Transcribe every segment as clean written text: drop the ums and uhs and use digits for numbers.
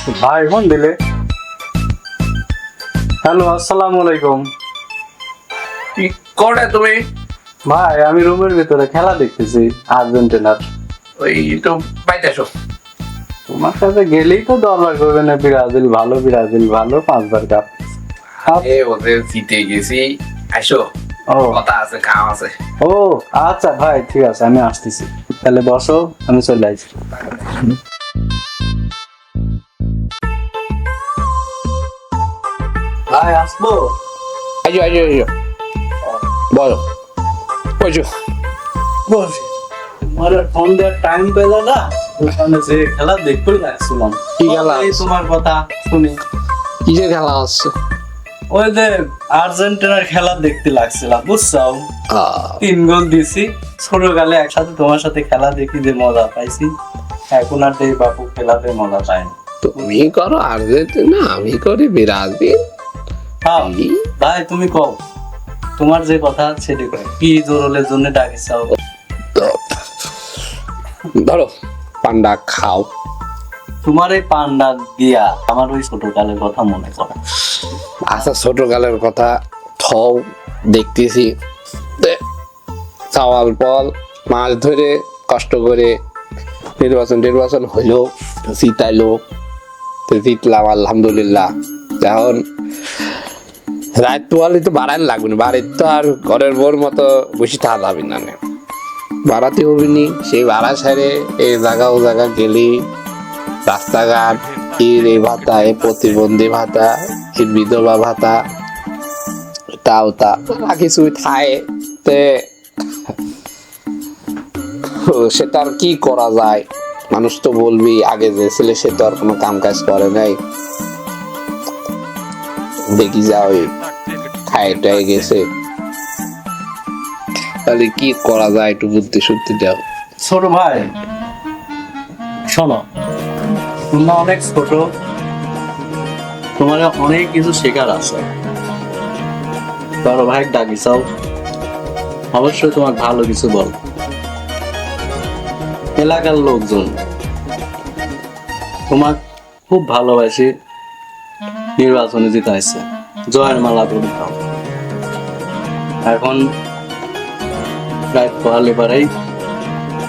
ভাই ফোন দিলে। হ্যালো, আসসালামু আলাইকুম। কি করে তুমি? ভাই আমি রুমের ভিতরে খেলা দেখতেছি আর্জেন্টিনার। ওই একটু বাইতে আসো। তোমার সাথে গেলেই তো দরবার করবে না, ব্রাজিল ভালো, ব্রাজিল ভালো, 5বার কাপ। ওদের জিতে গেছি, আসো। ও কথা আছে, কাম আছে। ও আচ্ছা ভাই, ঠিক আছে, আমি আসতেছি। তাহলে বসো, আমি চলে আসছি। ভাই আসবো? আইজো আইজো আইজো, বলো কইছো। বসে তোমার ফোন দেওয়ার টাইম পেলো না, ওখানে যে খেলা দেখতে লাগছিলাম। কি খেলা? এই তোমার কথা শুনি। কিসের খেলা হচ্ছে? ওই যে আর্জেন্টিনার খেলা দেখতে লাগছিলাম, বুঝছো? 3 গোল দিছি। ছোটকালে একসাথে তোমার সাথে খেলা দেখি যে মজা পাইছি, এখন আর এই বাপু খেলাতে মজা পাই না। তুমি করো আর্জেন্টিনা, আমি করি ব্রাজিল। হ্যাঁ ভাই, তুমি কও তোমার যে কথা সেটা কও। কি জোরলের জন্য ডাকিছাও? ধরো পান্ডা খাও। তোমার এই পান্ডা দিয়া আমার ওই ছোটকালের কথা মনে করে। আচ্ছা, ছোটকালের কথা থও, দেখতেছি চাওয়াল পল মাছ ধরে কষ্ট করে নির্বাচন হইলো, জিতাইলো, তো জিতলাম আলহামদুলিল্লাহ। এখন রাত তোয়ালি তো বাড়াই লাগবে না, বাড়ির তো আর ঘরের বোর মতো বসে থাকা যাবে না, বাড়াতে হবে নি। সেই ভাড়া ছেড়ে এই জায়গা ও জায়গা গেলি, রাস্তাঘাট এই ভাতা, এ প্রতিবন্ধী ভাতা, এ বিধবা ভাতা, তাও তা কিছুই থায়। সেটা আর কি করা যায়? মানুষ তো বলবি আগে যে ছেলে সে তো আর কোনো কাম কাজ করে নাই, দেখি যা ওই খায় টায় গেছে। তাহলে কি করা যায়, একটু বুদ্ধি শুদ্ধি দাও। ছোট ভাই শোনো, তোমরা অনেক ছোট, তোমার অনেক কিছু শেখার আছে। বড় ভাই ডাকিছাও, অবশ্যই তোমার ভালো কিছু বল। এলাকার লোকজন তোমার খুব ভালোবাসি, নির্বাচনে জিতাইছে, জয়ের মালা পরিধান। এখন প্রায় পড়ালে পারেই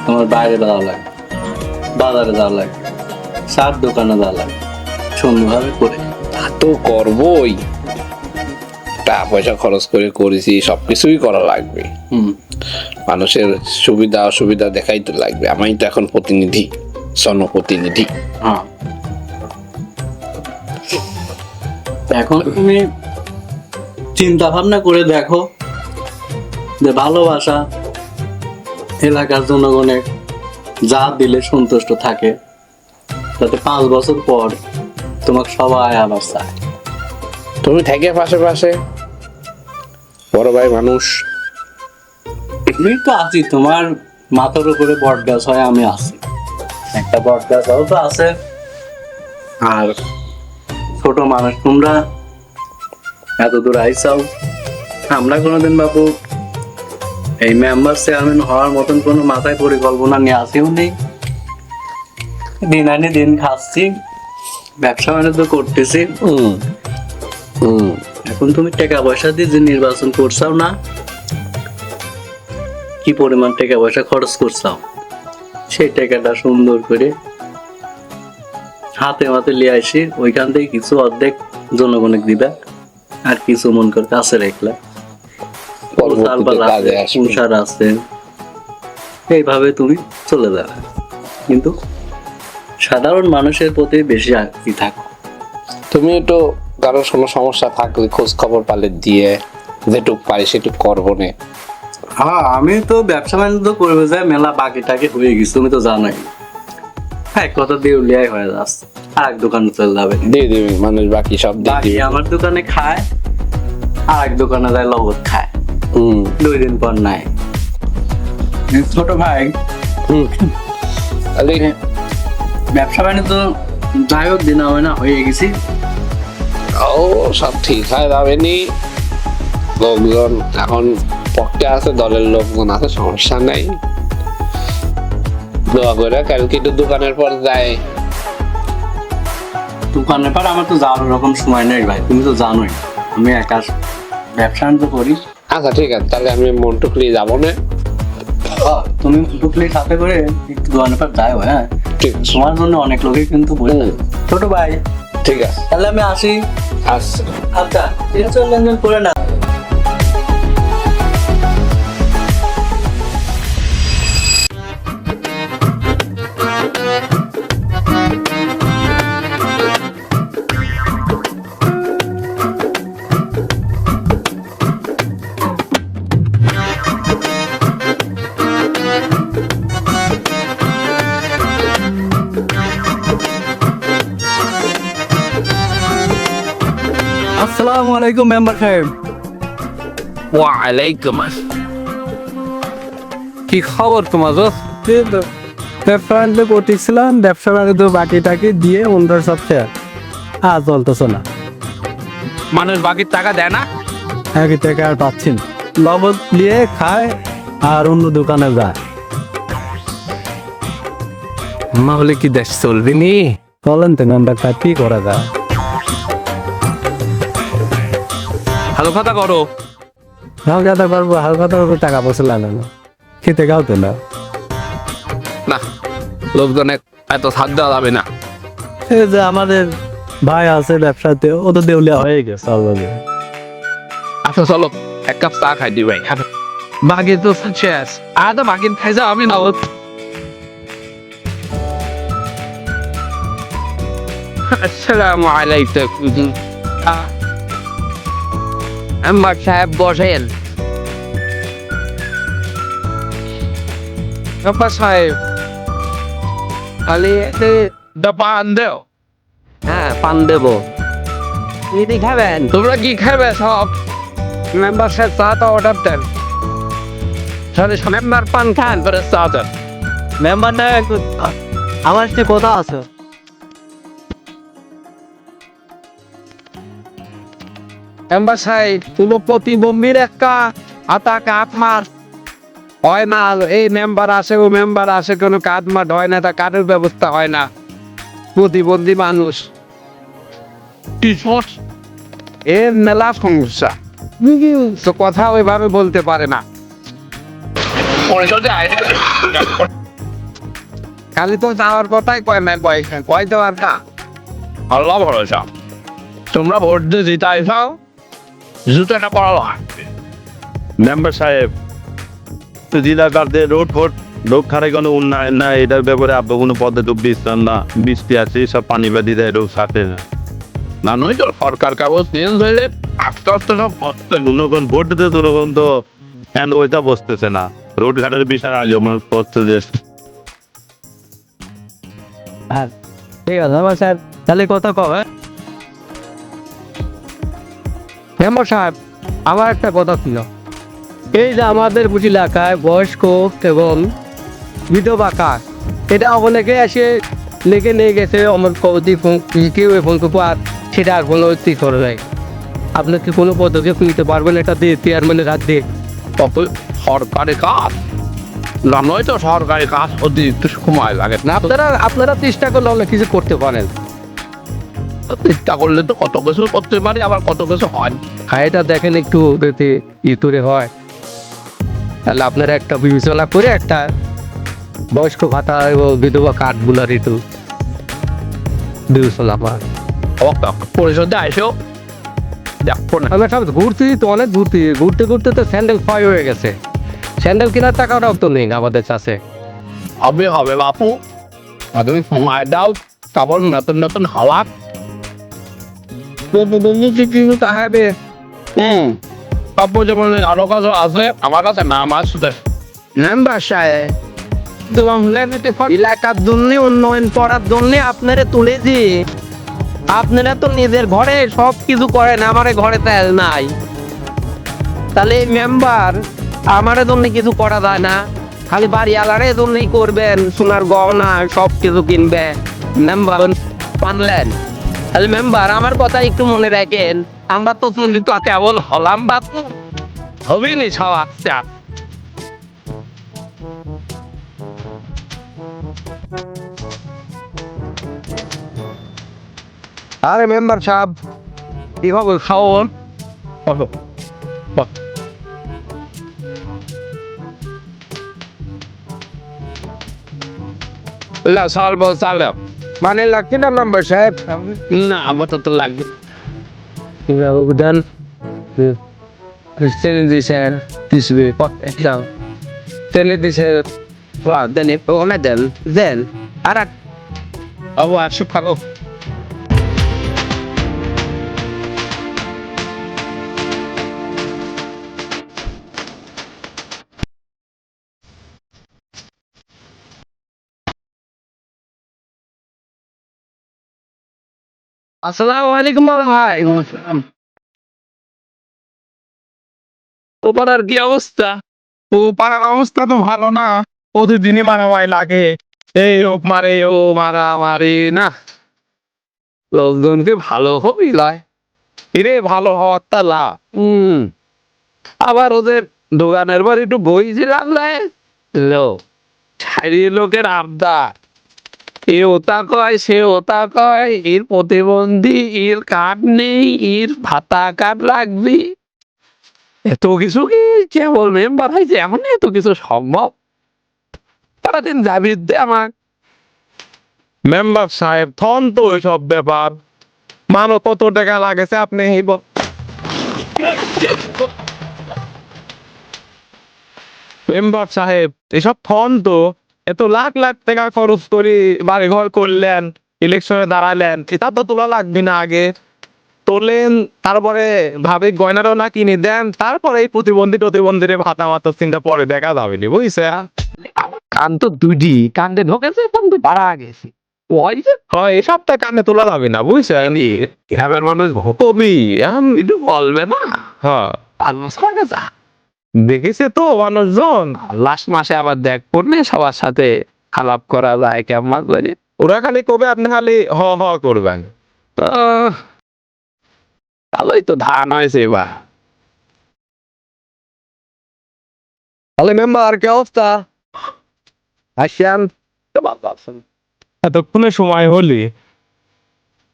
তোমার বাইরে যাওয়া লাগে, বাজারে যাওয়া লাগে, সার দোকানে যাওয়া লাগে, সুন্দরভাবে করে। তা তো করবই, টাকা পয়সা খরচ করে করেছি, সবকিছুই করা লাগবে। মানুষের সুবিধা অসুবিধা দেখাই তো লাগবে। আমি তো এখন প্রতিনিধি, জনপ্রতিনিধি। হ্যাঁ, এখন তুমি চিন্তা ভাবনা করে দেখো যে ভালোবাসা এলাকার জনগণের যা দিলে সন্তুষ্ট থাকে, যাতে 5 বছর পর তোমাকে সবাই আবার চায়। তুমি থেকে পাশে পাশে, বড় ভাই মানুষ। আমি তো আছি, তোমার মাথার উপরে বট গাছ হয়, আমি আছি। একটা বট গাছ তো আছে। আর ছোট মানুষ তোমরা এত দূর আইসাও, আমরা কোনোদিন বাবু এই মেম্বার চেয়ারম্যান হওয়ার মতন কোনো মাথায় পরিকল্পনা নিয়ে আসিও নেই। দিন আনি দিন খাচ্ছি, ব্যবসা বাণিজ্য করতেছি। এখন তুমি টাকা পয়সা দিয়ে যে নির্বাচন করছাও না, কি পরিমাণ টাকা পয়সা খরচ করছাও, সেই টাকাটা সুন্দর করে হাতে হাতে লিয়ে আসি, ওইখান থেকে কিছু অর্ধেক জনগণে দিবা, আর কিছু মন করে কাছে রাখলা। সংসার আছে, এইভাবে তুমি চলে যাবে। কিন্তু সাধারণ মানুষের প্রতি বেশি আগ্রহী থাকো। তুমি একটু কারো কোনো সমস্যা থাকলে খোঁজ খবর পালে দিয়ে, যেটুক পারি সেটুক করবো নে। হ্যাঁ, আমি তো ব্যবসা বাণিজ্য করবে যাই, মেলা বাকি টাকি হয়ে গেছে, তুমি তো জানোই। হ্যাঁ, কথা দিয়ে উলিয়াই হয়ে যাচ্ছে, আর এক দোকানে চলে যাবে, দিয়ে দিবি, মানুষ বাকি সব দিয়ে বাকি দিবি। আমার দোকানে খায়, আর এক দোকানে যায় লগত খায়, 2 দিন পর নাই। ছোট ভাই, তাহলে ব্যবসা বাণিজ্য যাই হোক দিন হবে না, হয়ে গেছি। ও সব ঠিক হয়ে যাবে নি। লোকজন এখন পক্ষে আছে, দলের লোকজন আছে, সমস্যা নাই। দোয়া করে কালকে একটু দোকানের পর যায় দোকানের পর আমার তো যাওয়ার ওরকম সময় নেই ভাই, তুমি তো জানোই আমি একা ব্যবসা বাণিজ্য করি। আচ্ছা ঠিক আছে, তাহলে আমি মন্টুকলি যাবো না। তুমি টুকলি সাথে করে একটু দোকানের পর যাও। হ্যাঁ ঠিক আছে, তোমার জন্য অনেক লোকই কিন্তু বলে ছোট ভাই। ঠিক আছে, তাহলে আমি আসি। আচ্ছা। আচ্ছা ঠিক আছে, লেনদেন করে না। আসসালামু আলাইকুম মেম্বার সাহেব। ওয়ালাইকুম কি খবর তোমার? ব্যবসা বাণিজ্য করতেছিলাম, ব্যবসা বাণিজ্য বাকি টাকি দিয়ে অন্যরা সব শেয়ার আর চলতেছে না। মানুষ বাকির টাকা দেয় না? একই টাকা আর পাচ্ছি না, লবণ নিয়ে খায় আর অন্য দোকানে যায়। না হলে কি দেশ চলবে নি? বলেন তো মেম্বার সাহেব কি করা যায়? ভালো কথা করো। হালখাতা করবো, হালখাতা করবো, টাকা পয়সা লাগে না, খেতে খাওতে না। না, লোকজনের এত সাথ দেওয়া যাবে না। এই যে আমাদের ভাই আছে ব্যবসাতে, ও তো দেউলিয়া হয়ে গেছে অলরেডি। আচ্ছা চলো এক কাপ চা খাই দিই ভাই। বাকি তো শেষ, আর তো বাকি খাই যাও আমি না। আসসালামু আলাইকুম। মেম্বার সাহেব বসেন। মেম্বার সাহেব খালি পান দেও। হ্যাঁ পান দেবো। কি খাবেন? তোমরা কি খাবে সব? মেম্বার সাহেব চা তো অর্ডার দেন। তাহলে মেম্বার পান খান করে চা দেন। মেম্বার না আমার সাথে কথা আছে। মেম্বার সাহেব কোনো প্রতিবন্ধীর একটা আতা কাঠ মার হয় না। এই মেম্বার আসে ও মেম্বার আসে, কোনো কাঠ মার হয় না, তা কাঠের ব্যবস্থা হয় না। প্রতিবন্ধী মানুষ এর মেলা সমস্যা, তো কথা ওইভাবে বলতে পারে না। খালি তো যাওয়ার কথাই কয় না, কয় দেওয়ার না। আল্লাহ ভরসা, তোমরা ভোট দিয়ে জিতাই খাও, জুতোটা পড়া লাগবে। মেম্বার সাহেব তো জেলাকারতে রোড ফোট লোক খারে কোনো উন্নয়ন না, এটার ব্যাপারে আপনি কোনো পদক্ষেপ দিচ্ছেন না। বৃষ্টি আছে সব পানি বাদি দেয় রোগ সাথে না। না নয় তো সরকার কাগজ চেঞ্জ হইলে আস্তে আস্তে সব হচ্ছে। জনগণ ভোট দিতে জনগণ তো হ্যান্ড ওইটা বসতেছে না, রোড ঘাটের বিষয় আগে আমার করছে যে হ্যাঁ ঠিক আছে মেম্বার সাহেব, তাহলে কথা কবে? মেম্বার সাহেব আমার একটা কথা ছিল। এই যে আমাদের বুঝি এলাকায় বয়স্ক এবং বিধবা কার, এটা অনেকে এসে লেগে নিয়ে গেছে আমার কবি কেউ ফোন করবো আর সেটা আর কোনো ঠিক করে যায়। আপনি কি কোনো পদক্ষেপ নিতে পারবেন এটা দিয়ে চেয়ারম্যানের হাত দিয়ে? তত সরকারি কাজ না নয় তো, সরকারি কাজ হতে একটু সময় লাগে না আপনারা চেষ্টা করলে অনেক কিছু করতে পারেন। চেষ্টা করলে তো কত কিছু করতে পারি, আবার কত কিছু হয়। আর এটা দেখেন একটু যদি ইতুরে হয়, তাহলে আপনারা একটা বিবেচনা করে একটা বয়স্ক ভাতা এবং বিধবা কার্ডগুলার একটু বিবেচনা করা। পরিষদে আসেও দেখো না। আমরা সব ঘুরছি তো, অনেক ঘুরতে ঘুরতে তো স্যান্ডেল ক্ষয় হয়ে গেছে। স্যান্ডেল কেনার টাকাটাও তো নেই আমাদের কাছে। হবে হবে বাপু, তুমি সময় দাও, তারপর নতুন নতুন হওয়া হবে। বাপু যেমন আরো কাজ আছে আমার কাছে নাম আসবে। মেম্বার সাহেব এলাকার জন্য উন্নয়ন করার জন্য আপনারা তুলেছি, আপনারা তো নিজের ঘরে সব কিছু করেন, আমার ঘরে তেল নাই। তাহলে মেম্বার আমার জন্য কিছু করা যায় না? খালি বাড়ি আলারে জন্যই করবেন, সোনার গহনা সব কিছু কিনবে মেম্বার পানলেন। তাহলে মেম্বার আমার কথা একটু মনে রাখেন, আমরা তো কেবল হলাম বাপু, হবেনি সব আচ্ছা। আরে মেম্বার সাহেব কি খবর খাওন মানে লাগছে না মেম্বার সাহেব? না আমার তো লাগবে Dan Kristen dice disbe potential Tele dice wow then it ona then arat Abu আসু খাবো Assalamu alaikum ভাই ও পাড়ার কি অবস্থা? ও পাড়ার অবস্থা তো ভালো না, প্রতিদিনই মারামারি লাগে, এই ও মারে ও মারামারি না। লোকজনকে ভালো হবি লয় এরে ভালো হওয়ার তালা আবার ওদের দোকানের পর একটু বই ছিলাম লোক ছাড়িয়ে লোকের আবদার এ ওতা কয় সে ওতা কয় এর প্রতিবন্ধী এর কার্ড নেই এর ভাতা কার্ড লাগবি এত কিছু কি কেবল মেম্বার হয়েছে এখন এত কিছু সম্ভব তারা দিন যাবি দে আমার মেম্বার সাহেব থন তো ওইসব ব্যাপার, মানো কত টাকা লাগেছে আপনি এই মেম্বার সাহেব এসব থন তো, এত লাখ লাখ টাকা খরচ করে বাড়ি ঘর করলেন, ইলেকশনে দাঁড়ালেন, এটা তো তোলা লাগবে না আগে? তোলেন তারপরে ভাবে গয়নারও না কিনে দেন, তারপরে এই প্রতিবন্ধীরে ভাতা মাতা চিন্তা পরে দেখা যাবে নি, বুঝছে? কান তো দুটি কান্দে ঢোকেছে কিন্তু বাড়া গেছি ওই যে হয় এসব তো কানে তোলা যাবে না, বুঝছেন? গ্রামের মানুষ কবি এখন একটু বলবে না হ্যাঁ যা দেখেছে তো মানুষজন, লাস্ট মাসে আবার দেখ পড়লে সবার সাথে আলাপ করা যায় কেমন করে ওরা খালি কবে আপনি খালি হ হ করবেন। তো ভালোই তো ধান হয়েছে এবার তাহলে মেম্বার কি অবস্থা আসেন এতক্ষণে সময় হলি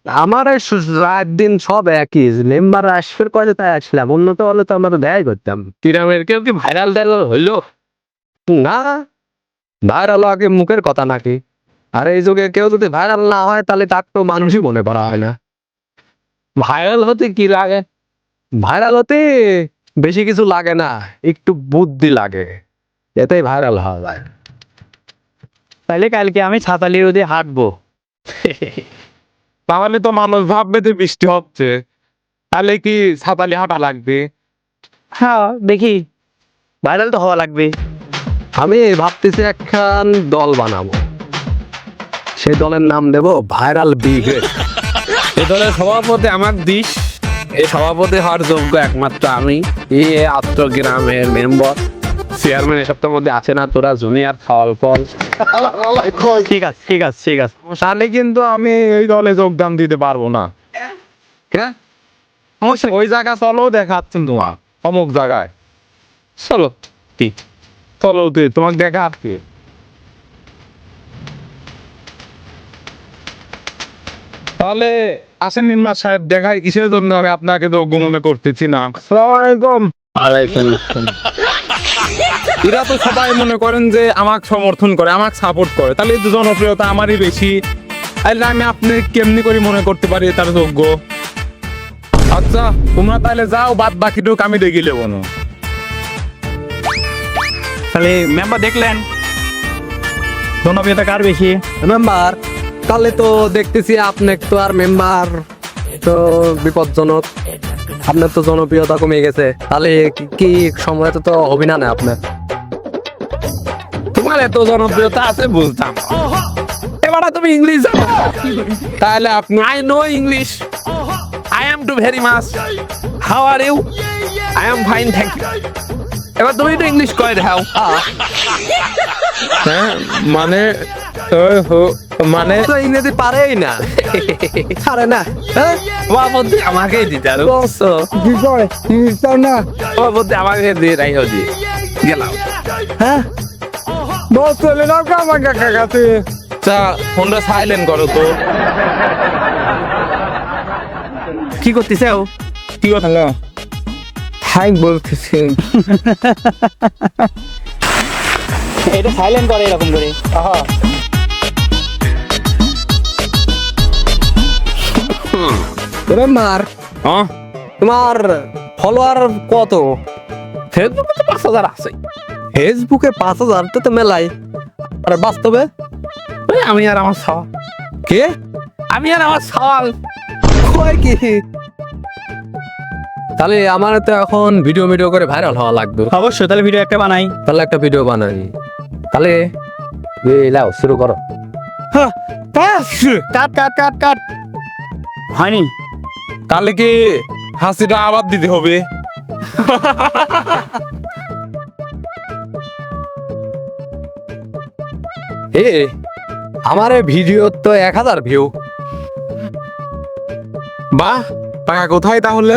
আমার এই রাত দিন সব একই মেম্বার আসবে কয়ে তাই আসলাম, উন্নত হলে তো আমরা দেয় করতাম গ্রামের কেউ কি ভাইরাল টাইরাল হইলো না। ভাইরাল আগে মুখের কথা নাকি, আর এই যুগে কেউ যদি ভাইরাল না হয় তাহলে তার তো মানুষই মনে করা হয় না। ভাইরাল হতে কি লাগে ভাইরাল হতে বেশি কিছু লাগে না, একটু বুদ্ধি লাগে, এতেই ভাইরাল হওয়া যায়। তাইলে কালকে আমি ছাতালি দিয়ে হাঁটবো। তাহলে তো মানুষ ভাববে যে বৃষ্টি হচ্ছে, তাহলে কি ছাতালি হাঁটা লাগবে? হ্যাঁ দেখি, ভাইরাল তো হওয়া লাগবে। আমি ভাবতেছি একখান দল বানাবো, সেই দলের নাম দেব ভাইরাল ব্রিগেড। এই দলের সভাপতি আমার দিস এই সভাপতি হওয়ার যোগ্য একমাত্র আমি, এই আত্র গ্রামের মেম্বার চেয়ারম্যান এসব তোর মধ্যে আছে না তোরা জুনিয়র ফল ফল ঠিক আছে ঠিক আছে ঠিক আছে। তাহলে কিন্তু আমি এই দলে যোগদান দিতে পারবো না। হ্যাঁ ওই জায়গা চলো দেখাচ্ছেন তোমার অমুক জায়গায়, চলো কি চলো তোমাকে দেখা আসছে। তাহলে আসেন নির্মাণ সাহেব, দেখাই কিসের জন্য আমি আপনাকে যোগ্য মনে করতেছি না। এরা তো সবাই মনে করেন যে আমাকে সমর্থন করে, আমাকে সাপোর্ট করে, তাহলে এই জনপ্রিয়তা আমারই বেশি, তাহলে আমি আপনি কেমনি করে মনে করতে পারি তার যোগ্য? আচ্ছা তোমরা তাহলে যাও, বাদ বাকিটুকু আমি দেখি নেবো না। তাহলে মেম্বার দেখলেন জনপ্রিয়তা কার বেশি? মেম্বার তাহলে তো দেখতেছি আপনি তো আর মেম্বার তো বিপজ্জনক, আপনার তো জনপ্রিয়তা কমে গেছে, তাহলে কি সময় তো হবে না আপনার? তোমার এত জনপ্রিয়তা আছে বুঝতাম, এবার তুমি ইংলিশ জানো, তাহলে আপনি I know English, I am too very much, how are you, I am fine thank you, এবার তুমি তো ইংলিশ কয়ে দেখাও। হ্যাঁ মানে মানে তো ইংরেজি পারেই না, পারে না, হ্যাঁ বাবুদি আমাকেই দিতে আরো না, বাবুদি আমাকে দিয়ে রাইও দিয়ে গেলাম। হ্যাঁ বস চলে যাও আমার কাকা কাছে। ফোনটা সাইলেন্ট করো তো। কি করতেছে ও? কি কথা হলো? হাই বলতেছি। এটা সাইলেন্ট করে এরকম করে। তোরে মার হ্যাঁ তোমার ফলোয়ার কত? ফেসবুকে তো 5,000 আছে। ফেসবুকে 5,000 তো মেলাই, আর বাস্তবে ওই আমি আর আমার সওয়াল, কে আমি আর আমার সওয়াল। কয় কি? তাহলে আমার তো এখন ভিডিও করে ভাইরাল হওয়া লাগবে। অবশ্যই, তাহলে ভিডিও একটা বানাই। তাহলে একটা ভিডিও বানাই। তাহলে লাও শুরু করো। কাট কাট কাট কাট। হয়নি? তাহলে কি হাসিটা আবার দিতে হবে? এ আমার ভিডিও তো 1,000 ভিউ। বাহ, টাকা কোথায় তাহলে?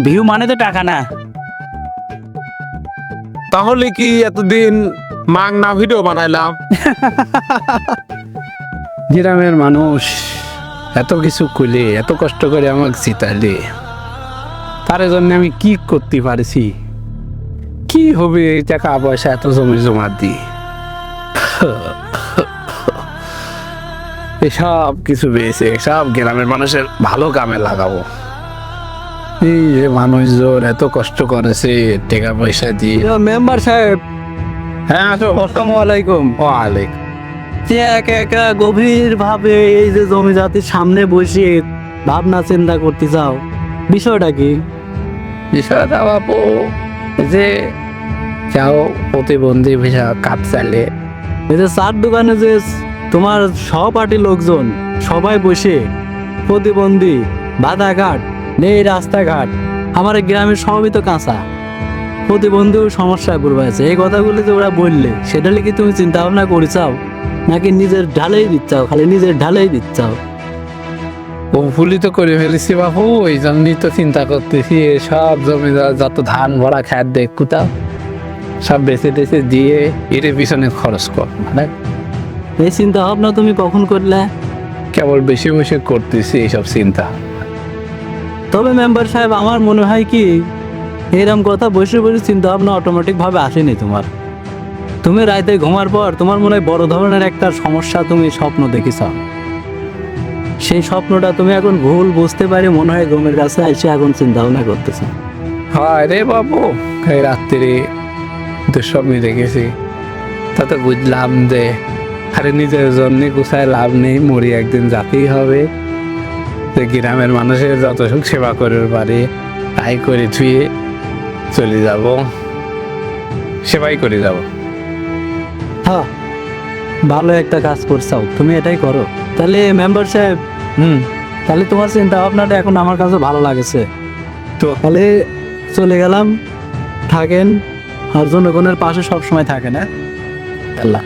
ভিউ মানে তো টাকা না। তাহলে কি এতদিন মাংনা ভিডিও বানাইলাম? গ্রামের মানুষ এত কিছু করলে, এত কষ্ট করে আমাকে জিতালে, তার জন্য আমি কি করতে পারছি? কি হবে টাকা পয়সা এত জমা দি? এসব কিছু পেয়েছে, সব গ্রামের মানুষের ভালো কামে লাগাবো। এই যে মানুষজন এত কষ্ট করেছে টাকা পয়সা দিয়ে। মেম্বার সাহেব, হ্যাঁ আসো। আসসালামু আলাইকুম। ওয়ালাইকুম। যে একা একা গভীর ভাবে এই যে জমি জাতির সামনে বসে ভাবনা চিন্তা করতে চাও, বিষয়টা কি? বিষয়টা বাবু যে যাও প্রতিবন্ধী ভিসা কাজ চালে, এই যে চার দোকানে যে তোমার সহপাঠীর লোকজন সবাই বসে প্রতিবন্ধী, বাধাঘাট নেই, রাস্তাঘাট, আমার গ্রামের সবই তো কাঁচা, প্রতিবন্ধী সমস্যা করবে আছে। এই কথাগুলো যে ওরা বললে, সেটা কি তুমি চিন্তা ভাবনা করেছাও, নাকি নিজের ঢালেই দিচ্ছাও, খালি নিজের ঢালেই দিচ্ছাও? ও ভুলই তো করে ফেলেছি বাবু, ওই জন্যই তো চিন্তা করতেছি। সব জমিদার যত ধান ভরা খ্যাত দেখ কোথাও সব বেঁচে টেচে দিয়ে এর পিছনে খরচ কর। মানে এই চিন্তা ভাবনা তুমি কখন করলে? কেবল বেশি বসে করতেছি এইসব চিন্তা। তবে মেম্বার সাহেব, আমার মনে হয় কি এরকম কথা বসে বসে চিন্তা ভাবনা অটোমেটিক ভাবে আসেনি তোমার। তুমি রাতে ঘুমার পর তোমার মনে হয় বড় ধরনের একটা সমস্যা তুমি স্বপ্ন দেখেছ। সেই স্বপ্নটা তুমি এখন ভুল বুঝতে পারি মনে হয় ঘুমের কাছে এসে এখন চিন্তা ভাবনা করতেছ। হয় রে বাবু, এই রাত্রি দুঃস্বপ্ন দেখেছি, তাতে বুঝলাম যে আরে নিজের জন্য কোথায় লাভ নেই, মরি একদিন যাতেই হবে। যে গ্রামের মানুষের যত সুখ সেবা করে পারি তাই করে ধুয়ে চলে যাব, সেবাই করে যাব। হ্যাঁ, ভালো একটা কাজ করছাও, তুমি এটাই করো। তাহলে মেম্বার সাহেব, তাহলে তোমার চিন্তা ভাবনাটা এখন আমার কাছে ভালো লাগেছে। তো তাহলে চলে গেলাম, থাকেন আর জনগণের পাশে সবসময় থাকেন। হ্যাঁ, আল্লাহ।